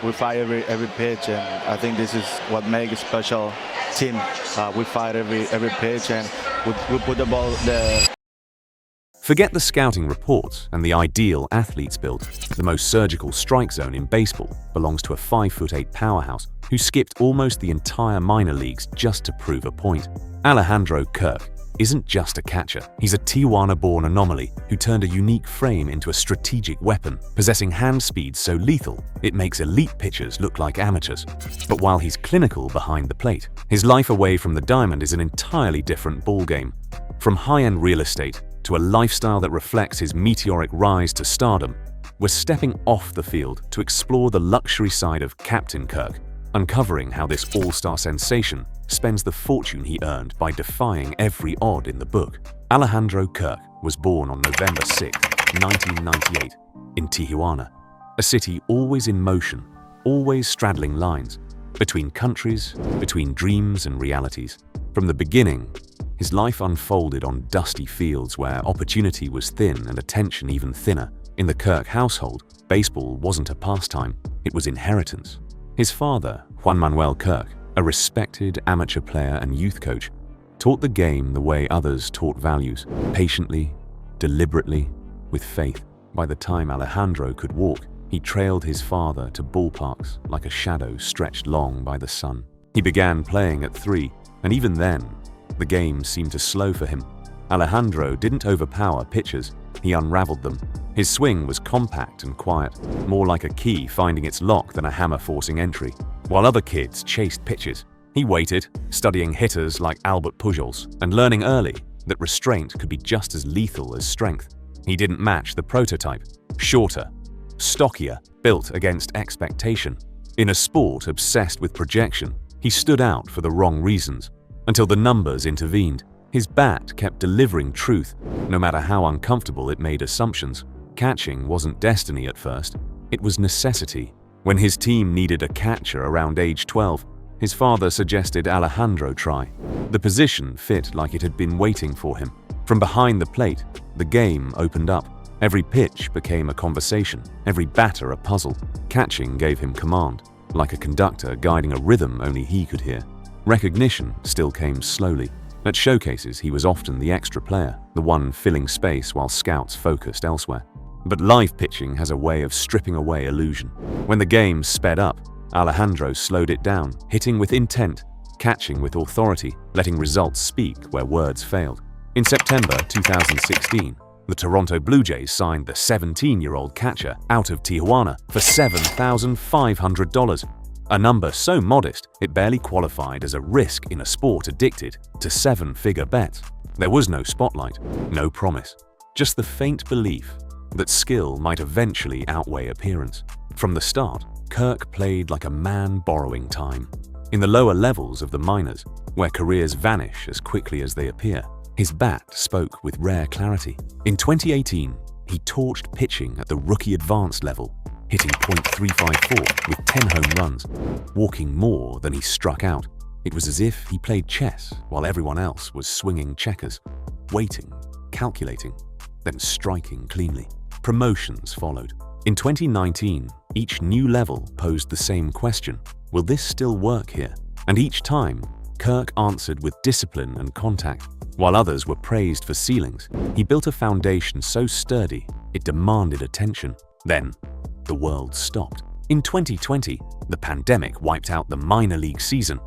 We fight every pitch, and I think this is what makes a special team. We fight every pitch, and we put the ball there. Forget the scouting reports and the ideal athletes build. The most surgical strike zone in baseball belongs to a 5'8" powerhouse who skipped almost the entire minor leagues just to prove a point. Alejandro Kirk isn't just a catcher. He's a Tijuana-born anomaly who turned a unique frame into a strategic weapon, possessing hand speed so lethal it makes elite pitchers look like amateurs. But while he's clinical behind the plate, his life away from the diamond is an entirely different ballgame. From high-end real estate to a lifestyle that reflects his meteoric rise to stardom, we're stepping off the field to explore the luxury side of Captain Kirk, uncovering how this all-star sensation spends the fortune he earned by defying every odd in the book. Alejandro Kirk was born on November 6, 1998, in Tijuana, a city always in motion, always straddling lines, between countries, between dreams and realities. From the beginning, his life unfolded on dusty fields where opportunity was thin and attention even thinner. In the Kirk household, baseball wasn't a pastime, it was inheritance. His father, Juan Manuel Kirk, a respected amateur player and youth coach, taught the game the way others taught values, patiently, deliberately, with faith. By the time Alejandro could walk, he trailed his father to ballparks like a shadow stretched long by the sun. He began playing at 3, and even then, the game seemed to slow for him. Alejandro didn't overpower pitchers, he unraveled them. His swing was compact and quiet, more like a key finding its lock than a hammer forcing entry. While other kids chased pitches, he waited, studying hitters like Albert Pujols and learning early that restraint could be just as lethal as strength. He didn't match the prototype, shorter, stockier, built against expectation. In a sport obsessed with projection, he stood out for the wrong reasons, until the numbers intervened. His bat kept delivering truth, no matter how uncomfortable it made assumptions. Catching wasn't destiny at first, it was necessity. When his team needed a catcher around age 12, his father suggested Alejandro try. The position fit like it had been waiting for him. From behind the plate, the game opened up. Every pitch became a conversation, every batter a puzzle. Catching gave him command, like a conductor guiding a rhythm only he could hear. Recognition still came slowly. At showcases, he was often the extra player, the one filling space while scouts focused elsewhere. But live pitching has a way of stripping away illusion. When the game sped up, Alejandro slowed it down, hitting with intent, catching with authority, letting results speak where words failed. In September 2016, the Toronto Blue Jays signed the 17-year-old catcher out of Tijuana for $7,500. A number so modest, it barely qualified as a risk in a sport addicted to 7-figure bets. There was no spotlight, no promise, just the faint belief that skill might eventually outweigh appearance. From the start, Kirk played like a man borrowing time. In the lower levels of the minors, where careers vanish as quickly as they appear, his bat spoke with rare clarity. In 2018, he torched pitching at the rookie advanced level, hitting .354 with 10 home runs, walking more than he struck out. It was as if he played chess while everyone else was swinging checkers, waiting, calculating, then striking cleanly. Promotions followed. In 2019, each new level posed the same question: will this still work here? And each time, Kirk answered with discipline and contact. While others were praised for ceilings, he built a foundation so sturdy it demanded attention. Then, the world stopped. In 2020, the pandemic wiped out the minor league season.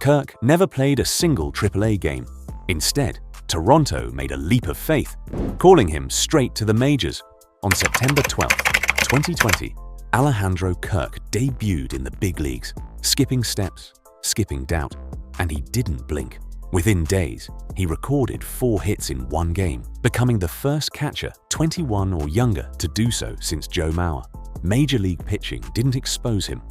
Kirk never played a single AAA game. Instead, Toronto made a leap of faith, calling him straight to the majors. On September 12, 2020, Alejandro Kirk debuted in the big leagues, skipping steps, skipping doubt, and he didn't blink. Within days, he recorded 4 hits in one game, becoming the first catcher 21 or younger to do so since Joe Mauer. Major league pitching didn't expose him,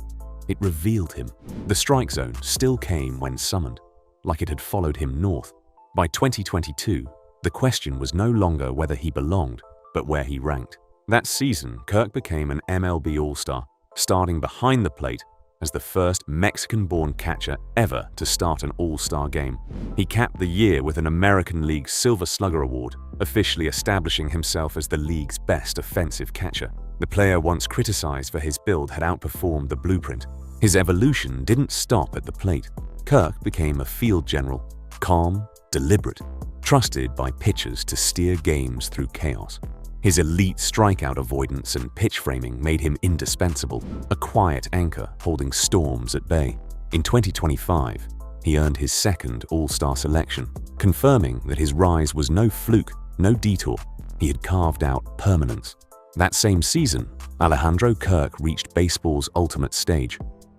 it revealed him. The strike zone still came when summoned, like it had followed him north. By 2022, the question was no longer whether he belonged, but where he ranked. That season, Kirk became an MLB All-Star, starting behind the plate as the first Mexican-born catcher ever to start an All-Star game. He capped the year with an American League Silver Slugger Award, officially establishing himself as the league's best offensive catcher. The player once criticized for his build had outperformed the blueprint. His evolution didn't stop at the plate. Kirk became a field general, calm, deliberate, trusted by pitchers to steer games through chaos. His elite strikeout avoidance and pitch framing made him indispensable, a quiet anchor holding storms at bay. In 2025, he earned his second All-Star selection, confirming that his rise was no fluke, no detour. He had carved out permanence. That same season, Alejandro Kirk reached baseball's ultimate stage,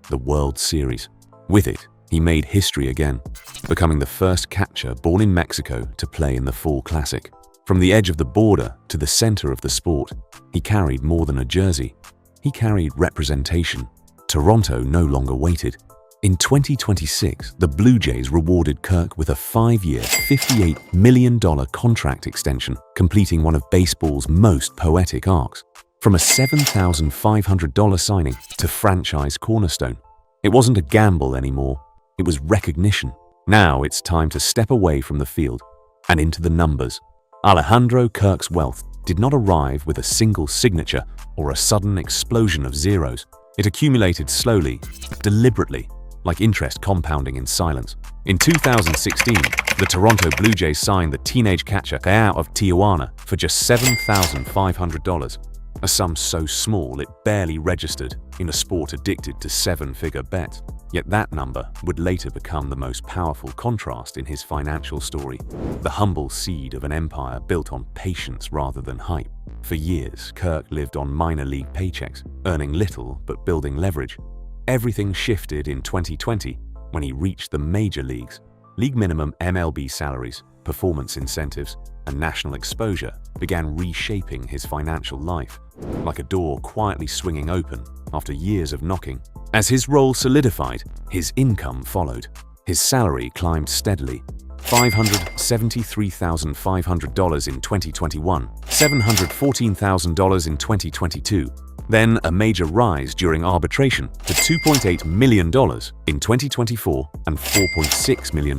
the World Series. With it, he made history again, becoming the first catcher born in Mexico to play in the Fall Classic. From the edge of the border to the center of the sport, he carried more than a jersey. He carried representation. Toronto no longer waited. In 2026, the Blue Jays rewarded Kirk with a 5-year, $58 million contract extension, completing one of baseball's most poetic arcs. From a $7,500 signing to franchise cornerstone. It wasn't a gamble anymore. It was recognition. Now it's time to step away from the field and into the numbers. Alejandro Kirk's wealth did not arrive with a single signature or a sudden explosion of zeros. It accumulated slowly, deliberately, like interest compounding in silence. In 2016, the Toronto Blue Jays signed the teenage catcher out of Tijuana for just $7,500, a sum so small it barely registered in a sport addicted to seven-figure bets. Yet that number would later become the most powerful contrast in his financial story, the humble seed of an empire built on patience rather than hype. For years, Kirk lived on minor league paychecks, earning little but building leverage. Everything shifted in 2020 when he reached the major leagues. League minimum MLB salaries, performance incentives, and national exposure began reshaping his financial life, like a door quietly swinging open after years of knocking. As his role solidified, his income followed. His salary climbed steadily, $573,500 in 2021, $714,000 in 2022, then a major rise during arbitration to $2.8 million in 2024 and $4.6 million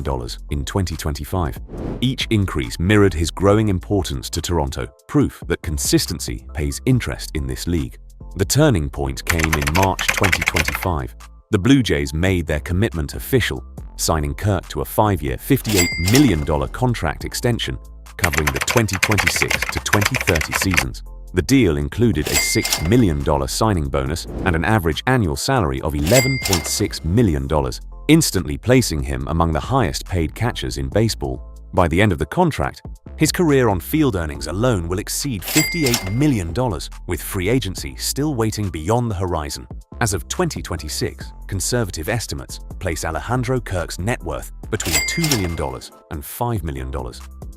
in 2025. Each increase mirrored his growing importance to Toronto, proof that consistency pays interest in this league. The turning point came in March 2025. The Blue Jays made their commitment official, signing Kirk to a 5-year, $58 million contract extension covering the 2026 to 2030 seasons. The deal included a $6 million signing bonus and an average annual salary of $11.6 million, instantly placing him among the highest-paid catchers in baseball. By the end of the contract, his career on field earnings alone will exceed $58 million, with free agency still waiting beyond the horizon. As of 2026, conservative estimates place Alejandro Kirk's net worth between $2 million and $5 million,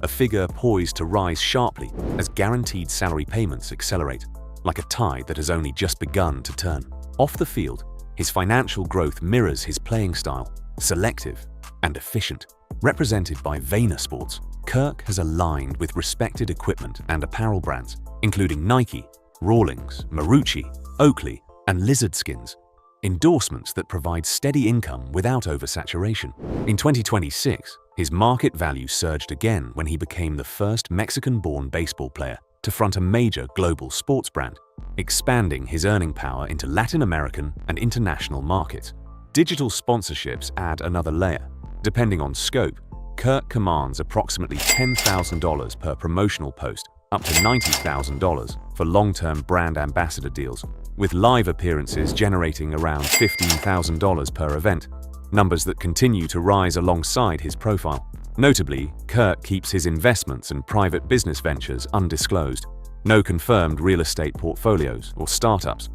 a figure poised to rise sharply as guaranteed salary payments accelerate, like a tide that has only just begun to turn. Off the field, his financial growth mirrors his playing style, selective and efficient. Represented by Vayner Sports, Kirk has aligned with respected equipment and apparel brands, including Nike, Rawlings, Marucci, Oakley, and Lizard Skins, endorsements that provide steady income without oversaturation. In 2026, his market value surged again when he became the first Mexican-born baseball player to front a major global sports brand, expanding his earning power into Latin American and international markets. Digital sponsorships add another layer. Depending on scope, Kirk commands approximately $10,000 per promotional post, up to $90,000 for long-term brand ambassador deals, with live appearances generating around $15,000 per event, numbers that continue to rise alongside his profile. Notably, Kirk keeps his investments and private business ventures undisclosed. No confirmed real estate portfolios or startups.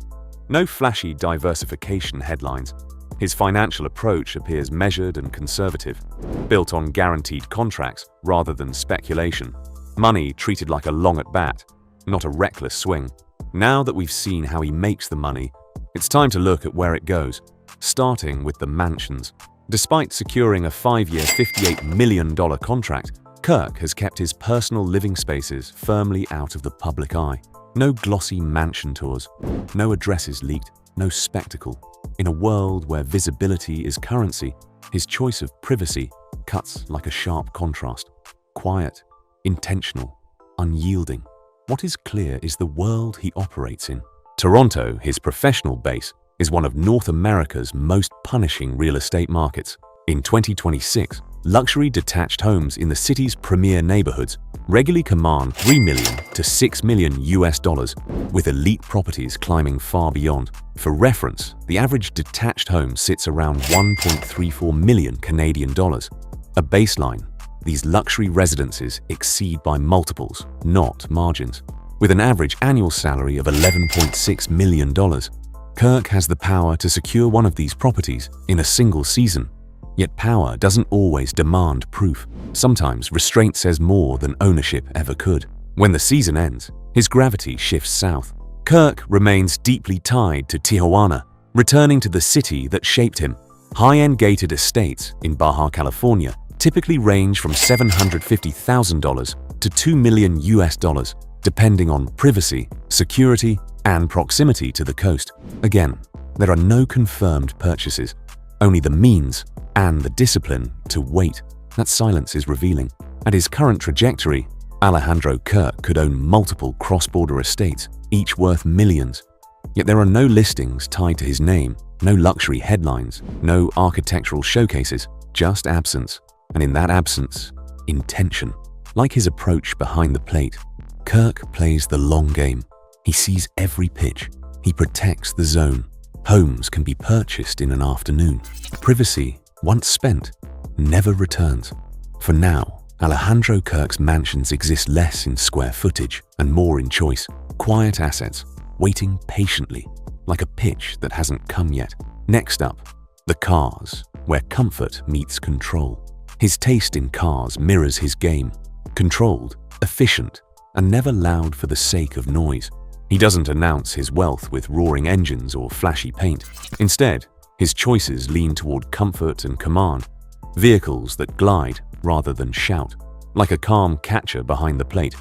No flashy diversification headlines. His financial approach appears measured and conservative, built on guaranteed contracts rather than speculation. Money treated like a long at bat, not a reckless swing. Now that we've seen how he makes the money, it's time to look at where it goes, starting with the mansions. Despite securing a 5-year, $58 million contract, Kirk has kept his personal living spaces firmly out of the public eye. No glossy mansion tours, no addresses leaked, no spectacle. In a world where visibility is currency, his choice of privacy cuts like a sharp contrast. Quiet, intentional, unyielding. What is clear is the world he operates in Toronto, his professional base, is one of North America's most punishing real estate markets. In 2026, luxury detached homes in the city's premier neighborhoods regularly command $3 million to $6 million, with elite properties climbing far beyond. For reference, the average detached home sits around 1.34 million Canadian dollars. A baseline, these luxury residences exceed by multiples, not margins. With an average annual salary of $11.6 million, Kirk has the power to secure one of these properties in a single season. Yet power doesn't always demand proof. Sometimes restraint says more than ownership ever could. When the season ends, his gravity shifts south. Kirk remains deeply tied to Tijuana, returning to the city that shaped him. High-end gated estates in Baja California typically range from $750,000 to $2 million, depending on privacy, security, and proximity to the coast. Again, there are no confirmed purchases, only the means and the discipline to wait. That silence is revealing. At his current trajectory, Alejandro Kirk could own multiple cross-border estates, each worth millions. Yet there are no listings tied to his name, no luxury headlines, no architectural showcases, just absence. And in that absence, intention. Like his approach behind the plate, Kirk plays the long game. He sees every pitch. He protects the zone. Homes can be purchased in an afternoon. Privacy, once spent, never returns. For now, Alejandro Kirk's mansions exist less in square footage and more in choice. Quiet assets, waiting patiently, like a pitch that hasn't come yet. Next up, the cars, where comfort meets control. His taste in cars mirrors his game. Controlled, efficient, and never loud for the sake of noise. He doesn't announce his wealth with roaring engines or flashy paint. Instead, his choices lean toward comfort and command. Vehicles that glide rather than shout, like a calm catcher behind the plate.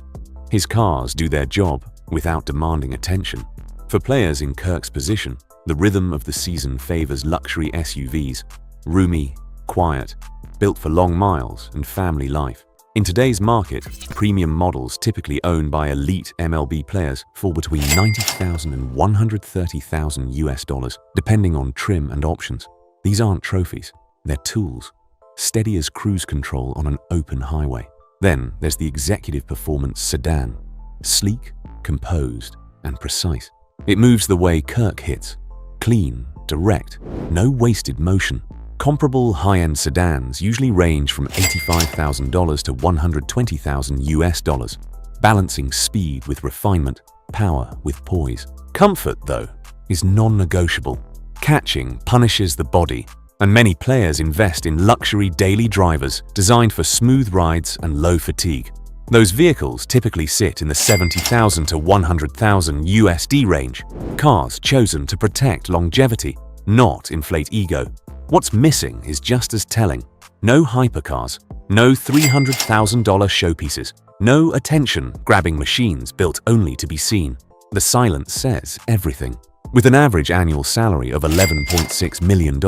His cars do their job without demanding attention. For players in Kirk's position, the rhythm of the season favors luxury SUVs, roomy, quiet, built for long miles and family life. In today's market, premium models typically owned by elite MLB players fall between $90,000 and $130,000, depending on trim and options. These aren't trophies, they're tools, steady as cruise control on an open highway. Then there's the executive performance sedan, sleek, composed, and precise. It moves the way Kirk hits, clean, direct, no wasted motion. Comparable high-end sedans usually range from $85,000 to $120,000, balancing speed with refinement, power with poise. Comfort, though, is non-negotiable. Catching punishes the body, and many players invest in luxury daily drivers designed for smooth rides and low fatigue. Those vehicles typically sit in the $70,000 to $100,000 range, cars chosen to protect longevity, not inflate ego. What's missing is just as telling. No hypercars, no $300,000 showpieces, no attention-grabbing machines built only to be seen. The silence says everything. With an average annual salary of $11.6 million,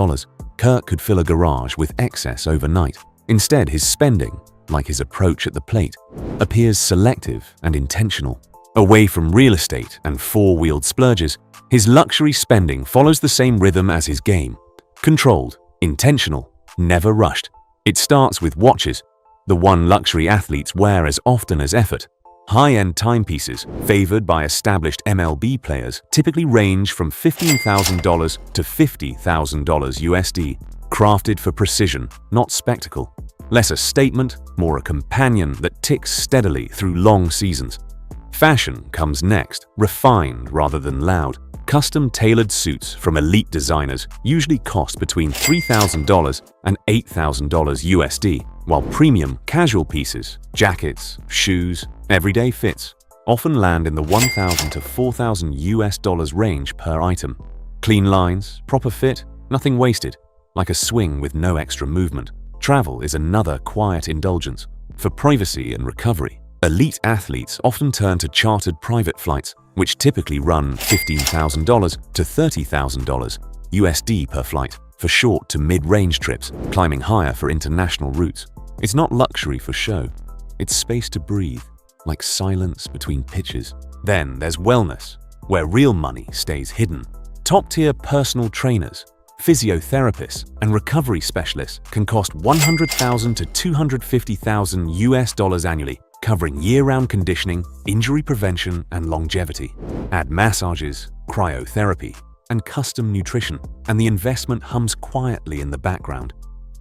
Kirk could fill a garage with excess overnight. Instead, his spending, like his approach at the plate, appears selective and intentional. Away from real estate and four-wheeled splurges, his luxury spending follows the same rhythm as his game. Controlled, intentional, never rushed. It starts with watches, the one luxury athletes wear as often as effort. High-end timepieces, favored by established MLB players, typically range from $15,000 to $50,000, crafted for precision, not spectacle. Less a statement, more a companion that ticks steadily through long seasons. Fashion comes next, refined rather than loud. Custom-tailored suits from elite designers usually cost between $3,000 and $8,000, while premium casual pieces, jackets, shoes, everyday fits often land in the $1,000 to $4,000 range per item. Clean lines, proper fit, nothing wasted, like a swing with no extra movement. Travel is another quiet indulgence. For privacy and recovery, elite athletes often turn to chartered private flights, which typically run $15,000 to $30,000 per flight for short to mid-range trips, climbing higher for international routes. It's not luxury for show. It's space to breathe, like silence between pitches. Then there's wellness, where real money stays hidden. Top-tier personal trainers, physiotherapists, and recovery specialists can cost $100,000 to $250,000 annually, covering year-round conditioning, injury prevention, and longevity. Add massages, cryotherapy, and custom nutrition, and the investment hums quietly in the background.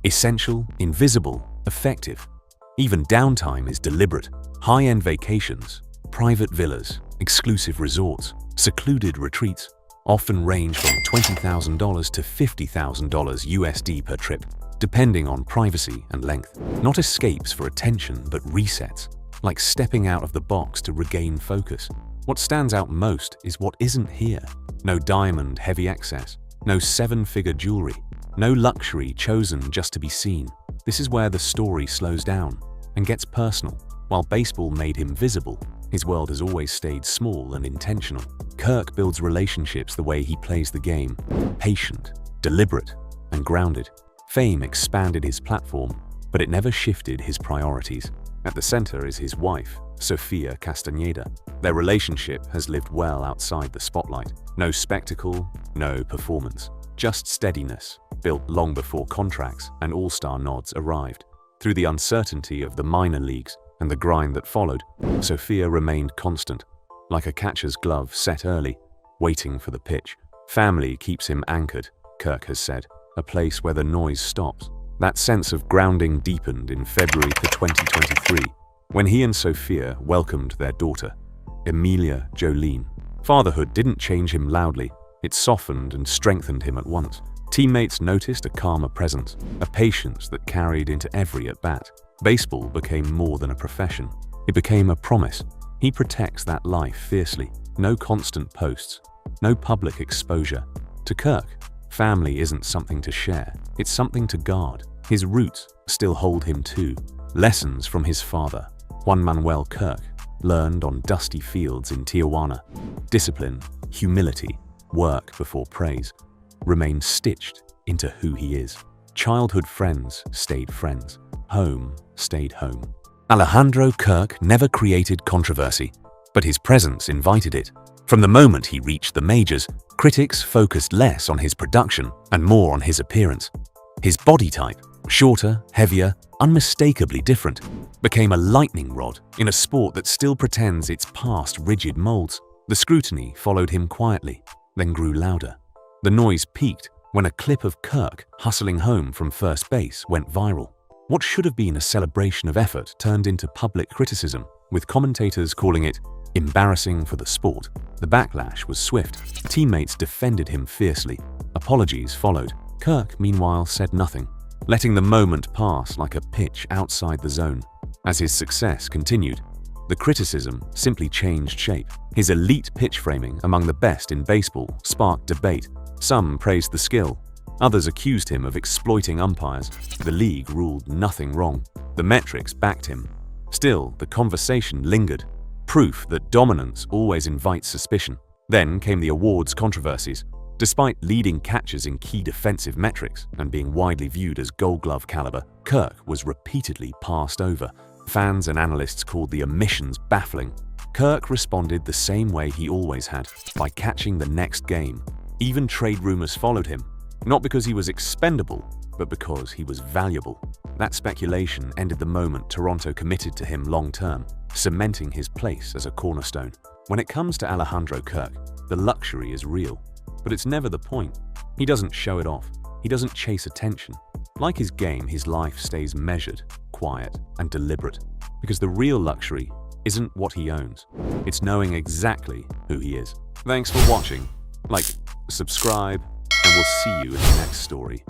Essential, invisible, effective. Even downtime is deliberate. High-end vacations, private villas, exclusive resorts, secluded retreats often range from $20,000 to $50,000 USD per trip, depending on privacy and length. Not escapes for attention, but resets, like stepping out of the box to regain focus. What stands out most is what isn't here. No diamond heavy excess, no seven-figure jewelry, no luxury chosen just to be seen. This is where the story slows down and gets personal. While baseball made him visible, his world has always stayed small and intentional. Kirk builds relationships the way he plays the game, patient, deliberate, and grounded. Fame expanded his platform, but it never shifted his priorities. At the center is his wife, Sofia Castañeda. Their relationship has lived well outside the spotlight. No spectacle, no performance, just steadiness, built long before contracts and all-star nods arrived. Through the uncertainty of the minor leagues and the grind that followed, Sofia remained constant, like a catcher's glove set early, waiting for the pitch. Family keeps him anchored, Kirk has said, a place where the noise stops. That sense of grounding deepened in February 2023, when he and Sofia welcomed their daughter, Emilia Jolene. Fatherhood didn't change him loudly, it softened and strengthened him at once. Teammates noticed a calmer presence, a patience that carried into every at-bat. Baseball became more than a profession. It became a promise. He protects that life fiercely. No constant posts, no public exposure. To Kirk, family isn't something to share, it's something to guard. His roots still hold him too. Lessons from his father, Juan Manuel Kirk, learned on dusty fields in Tijuana. Discipline, humility, work before praise, remain stitched into who he is. Childhood friends stayed friends. Home stayed home. Alejandro Kirk never created controversy, but his presence invited it. From the moment he reached the majors, critics focused less on his production and more on his appearance. His body type, shorter, heavier, unmistakably different, became a lightning rod in a sport that still pretends it's past rigid molds. The scrutiny followed him quietly, then grew louder. The noise peaked when a clip of Kirk hustling home from first base went viral. What should have been a celebration of effort turned into public criticism, with commentators calling it embarrassing for the sport. The backlash was swift. Teammates defended him fiercely. Apologies followed. Kirk, meanwhile, said nothing, letting the moment pass like a pitch outside the zone. As his success continued, the criticism simply changed shape. His elite pitch framing, among the best in baseball, sparked debate. Some praised the skill. Others accused him of exploiting umpires. The league ruled nothing wrong. The metrics backed him. Still, the conversation lingered. Proof that dominance always invites suspicion. Then came the awards controversies. Despite leading catchers in key defensive metrics and being widely viewed as Gold Glove caliber, Kirk was repeatedly passed over. Fans and analysts called the omissions baffling. Kirk responded the same way he always had, by catching the next game. Even trade rumors followed him, not because he was expendable, but because he was valuable. That speculation ended the moment Toronto committed to him long-term, cementing his place as a cornerstone. When it comes to Alejandro Kirk, the luxury is real, but it's never the point. He doesn't show it off. He doesn't chase attention. Like his game, his life stays measured, quiet, and deliberate, because the real luxury isn't what he owns. It's knowing exactly who he is. Thanks for watching. Like, subscribe, and we'll see you in the next story.